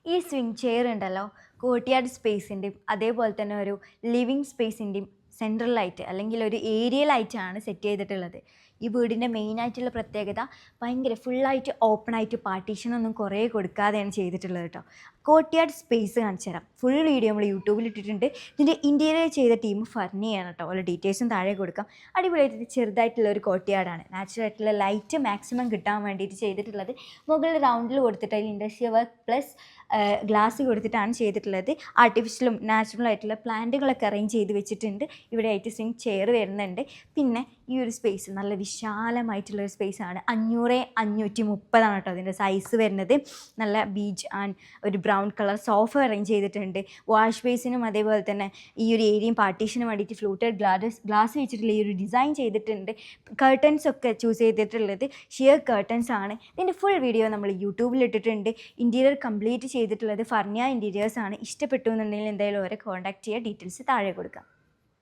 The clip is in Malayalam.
ഈ സ്വിംഗ് ചെയർ ഉണ്ടല്ലോ, കോർട്ട്യാർഡ് സ്പേസിൻ്റെയും അതേപോലെ തന്നെ ഒരു ലിവിങ് സ്പേസിൻ്റെയും സെൻട്രലായിട്ട് അല്ലെങ്കിൽ ഒരു ഏരിയയിലായിട്ടാണ് സെറ്റ് ചെയ്തിട്ടുള്ളത്. ഈ വീടിൻ്റെ മെയിനായിട്ടുള്ള പ്രത്യേകത ഭയങ്കര ഫുള്ളായിട്ട് ഓപ്പണായിട്ട് പാർട്ടീഷനൊന്നും കുറേ കൊടുക്കാതെയാണ് ചെയ്തിട്ടുള്ളത് കേട്ടോ. കോർട്ട്യാർഡ് സ്പേസ് കാണിച്ചു തരാം. ഫുൾ വീഡിയോ നമ്മൾ യൂട്യൂബിൽ ഇട്ടിട്ടുണ്ട്. ഇതിൻ്റെ ഇൻറ്റീരിയർ ചെയ്ത ടീം ഫർണിയാണ് കേട്ടോ. ഓരോ ഡീറ്റെയിൽസും താഴെ കൊടുക്കാം. അടിപൊളിയായിട്ട് ചെറുതായിട്ടുള്ള ഒരു കോർട്ട്യാർഡാണ്. നാച്ചുറൽ ആയിട്ടുള്ള ലൈറ്റ് മാക്സിമം കിട്ടാൻ വേണ്ടിയിട്ട് ചെയ്തിട്ടുള്ളത്. മുകളിൽ റൗണ്ടിൽ കൊടുത്തിട്ട് അതിൽ ഇൻഡസ്ട്രിയൽ വർക്ക് പ്ലസ് ഗ്ലാസ് കൊടുത്തിട്ടാണ് ചെയ്തിട്ടുള്ളത്. ആർട്ടിഫിഷ്യലും നാച്ചുറൽ ആയിട്ടുള്ള പ്ലാന്റുകളൊക്കെ അറേഞ്ച് ചെയ്ത് വെച്ചിട്ടുണ്ട്. ഇവിടെ ആയിട്ട് സ്വിംഗ് ചെയർ വരുന്നുണ്ട്. പിന്നെ ഈ ഒരു സ്പേസ് നല്ല വിശാലമായിട്ടുള്ളൊരു സ്പേസാണ്. 500x530 കേട്ടോ അതിൻ്റെ സൈസ് വരുന്നത്. നല്ല ബീച്ച് ആൻഡ് ഒരു ബ്രൗൺ കളർ സോഫ അറേഞ്ച് ചെയ്തിട്ടുണ്ട്. വാഷ് ബേസിനും അതേപോലെ തന്നെ ഈ ഒരു ഏരിയയും പാർട്ടീഷനും വേണ്ടിയിട്ട് ഫ്ലൂട്ടഡ് ഗ്ലാസ് വെച്ചിട്ടുള്ള ഈ ഒരു ഡിസൈൻ ചെയ്തിട്ടുണ്ട്. കർട്ടൻസ് ഒക്കെ ചൂസ് ചെയ്തിട്ടുള്ളത് ഷിയർ കർട്ടൻസ് ആണ്. ഇതിൻ്റെ ഫുൾ വീഡിയോ നമ്മൾ യൂട്യൂബിൽ ഇട്ടിട്ടുണ്ട്. ഇൻറ്റീരിയർ കംപ്ലീറ്റ് ചെയ്തിട്ടുള്ളത് ഫർണിയ ഇൻറ്റീരിയേഴ്സ് ആണ്. ഇഷ്ടപ്പെട്ടു എന്നുണ്ടെങ്കിൽ എന്തായാലും അവരെ കോൺടാക്ട് ചെയ്യുക. ഡീറ്റെയിൽസ് താഴെ കൊടുക്കാം.